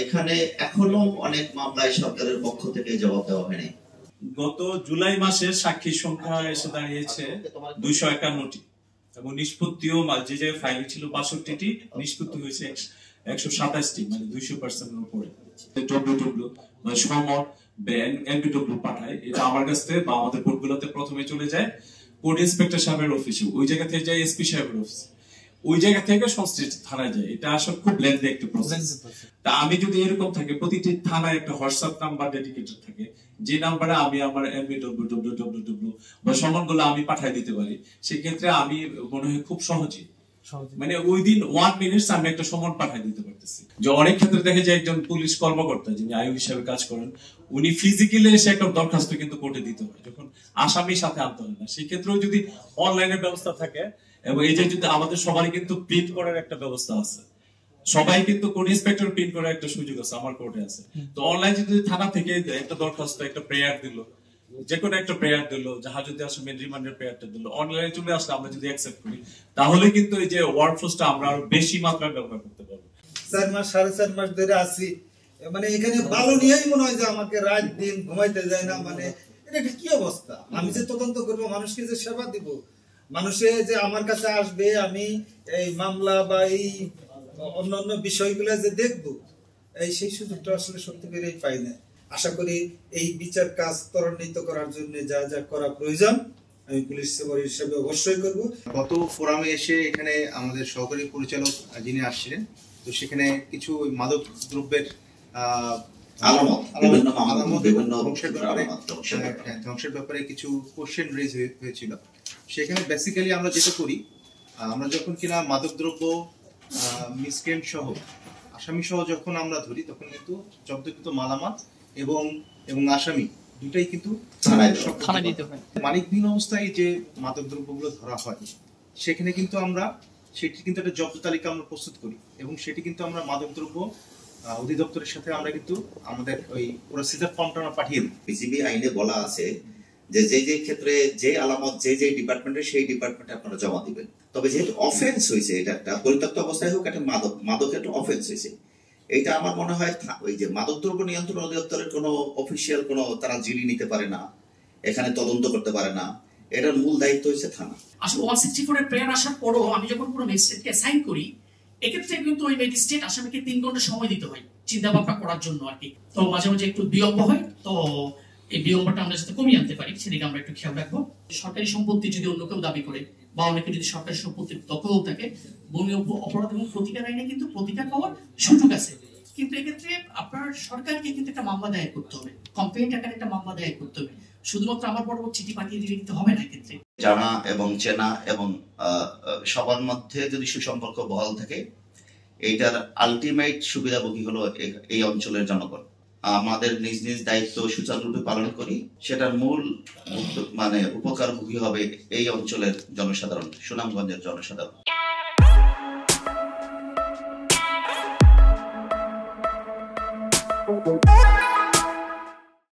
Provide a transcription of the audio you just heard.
এখানে এখনো অনেক মামলায় সরকারের পক্ষ থেকে জবাব দেওয়া হয়নি। গত জুলাই মাসে সাক্ষীর সংখ্যা এসে দাঁড়িয়েছে 251টি এবং নিষ্পত্তিও যে জায়গায় ফাইল ছিল 62টি, নিষ্পত্তি হয়েছে 127টি, মানে 200% উপরে। সমর এনবিডব্লিউ পাঠায়, এটা আমার কাছ থেকে বা আমাদের কোর্টগুলোতে প্রথমে চলে যায় কোর্ট ইন্সপেক্টর সাহেবের অফিসে, ওই জায়গা থেকে যায় এসপি সাহেবের অফিসে, ওই জায়গা থেকে সংশ্লিষ্ট থানায় যায়। এটা আসলে খুব লেন্দি একটা প্রসেস। তা আমি যদি এরকম থাকে প্রতিটি থানায় একটা হোয়াটসঅ্যাপ নাম্বার ডেডিকেটেড থাকে, যে নাম্বারে আমি আমার এমবিডব্লিউ বা সমনগুলো আমি পাঠিয়ে দিতে পারি, সেক্ষেত্রে আমি মনে হয় খুব সহজেই মানে উইদিন 1 মিনিটস আমি একটা সমন পাঠিয়ে দিতে পারতেছি। যে অনেক ক্ষেত্রে দেখে যে একজন পুলিশ কর্মকর্তা যিনি আইও হিসেবে কাজ করেন, উনি ফিজিক্যালি এসে একটা দরখাস্ত কিন্তু কোর্টে দিতে হয়, যখন আসামির সাথে আনতে হয় না। সেক্ষেত্রেও যদি অনলাইনের ব্যবস্থা থাকে, এবং এই যে যদি আমাদের সবাই কিন্তু প্রিন্ট করার একটা ব্যবস্থা আছে, সবাই কিন্তু কোর্ট ইন্সপেক্টর প্রিন্ট করার একটা সুযোগ আছে, আমার কোর্টে আছে। তো অনলাইন যদি থানা থেকে একটা দরখাস্ত, একটা প্রেয়ার দিল, যে কোনো একটা প্রেয়ার দিল, যাহা যদি আসলে রিমান্ডের প্রেয়ারটা দিল, অনলাইনে চলে আসলে আমরা যদি অ্যাকসেপ্ট করি, তাহলে কিন্তু এই যে ওয়ার্কফোর্সটা আমরা আরো বেশি মাত্রায় ব্যবহার করতে পারবো। 4 মাস 4.5 মাস ধরে আছি, মানে এখানে ভালো নিয়েই মনে হয় যে আমাকে রাত দিন ঘুমাইতে যায় না। মানে এটা কি অবস্থা? আমি যে তদন্ত করব, মানুষকে যে সেবা দিব, মানুষে যে আমার কাছে আসবে, আমি এই মামলা বা এই অন্যান্য বিষয়গুলো যে দেখবো, সেই সুযোগটা আসলে সত্যি করে পাই না। আশা করি এই বিচার কাজ ত্বরান্বিত করার জন্য যা যা করা প্রয়োজন আমি পুলিশ সুপার হিসেবে অবশ্যই করব। গত ফোরামে এসে এখানে আমাদের সহকারী পরিচালক যিনি আসছিলেন, তো সেখানে কিছু মাদক দ্রব্যের ধ্বংসের ব্যাপারে কিছু কোশ্চেন রেজ হয়েছিল। সেখানে বেসিক্যালি আমরা যেটা করি, আমরা যখন কিনা মাদকদ্রব্য মিসক্রিয়েন্ট সহ আসামি সহ যখন আমরা ধরি, তখন কিন্তু জব্দকৃত মালামাল এবং আসামি দুটাই কিন্তু থানায় দিতে হয়। মালিকবিহীন অবস্থায় যে মাদকদ্রব্যগুলো ধরা হয়, সেখানে কিন্তু আমরা সেটি কিন্তু একটা জব্দ তালিকা আমরা প্রস্তুত করি, এবং সেটি কিন্তু আমরা মাদকদ্রব্য অধিদপ্তরের সাথে আমরা কিন্তু আমাদের ওই পুরো সিজার ফর্মটা আমরা পাঠিয়ে দিই। বিসিবি আইনে বলা আছে যে যে ক্ষেত্রে যে আলামত যে ডিপার্টমেন্টে, সেই ডিপার্টমেন্টে আপনারা জমা দিবেন। তবে যেহেতু অফেন্স হয়েছে, এটা একটা পরিত্যক্ত অবস্থায় হোক, একটা মাদক একটা অফেন্স হয়েছে, এটা আমার মনে হয় ওই যে মাদকদ্রব্য নিয়ন্ত্রণ অধিদপ্তরের কোনো অফিসিয়াল কোনো তারা জিডি নিতে পারে না, এখানে তদন্ত করতে পারে না। এটার মূল দায়িত্ব হচ্ছে থানা। আসলে 164 এর প্রেয়ার আসার পরও আমি যখন কোনো ম্যাজিস্ট্রেটকে অ্যাসাইন করি, এক্ষেত্রে কিন্তু ওই ম্যাজিস্ট্রেট আসামিকে 3 ঘন্টা সময় দিতে হয় চিন্তা ভাবনা করার জন্য আর কি। তো মাঝে মাঝে একটু বিলম্ব হয়, তো এই বিলম্বটা আমরা যাতে কমিয়ে আনতে পারি সেদিকে আমরা একটু খেয়াল রাখবো। সরকারি সম্পত্তি যদি অন্য কেউ দাবি করে বা অনেকে যদি সরকারি সম্পত্তির দখল থাকে, ভূমি অপরাধ এবং প্রতিকার আইনে কিন্তু প্রতিকার পাওয়ার সুযোগ আছে। কিন্তু এক্ষেত্রে আপনার সরকারকে কিন্তু একটা মামলা দায়ের করতে হবে, কমপ্লেইন্ট আকারে একটা মামলা দায়ের করতে হবে। শুধুমাত্র আমার বড় চিঠি পাঠিয়ে দিলে কিন্তু হবে না। এক্ষেত্রে জানা এবং চেনা এবং সবার মধ্যে যদি সুসম্পর্ক বহাল থাকে, এইটার আলটিমেট সুবিধাভোগী হলো এই অঞ্চলের জনগণ। আমাদের নিজ নিজ দায়িত্ব সুচারুরূপে পালন করি, সেটার মূল মানে উপকারভোগী হবে এই অঞ্চলের জনসাধারণ, সুনামগঞ্জের জনসাধারণ।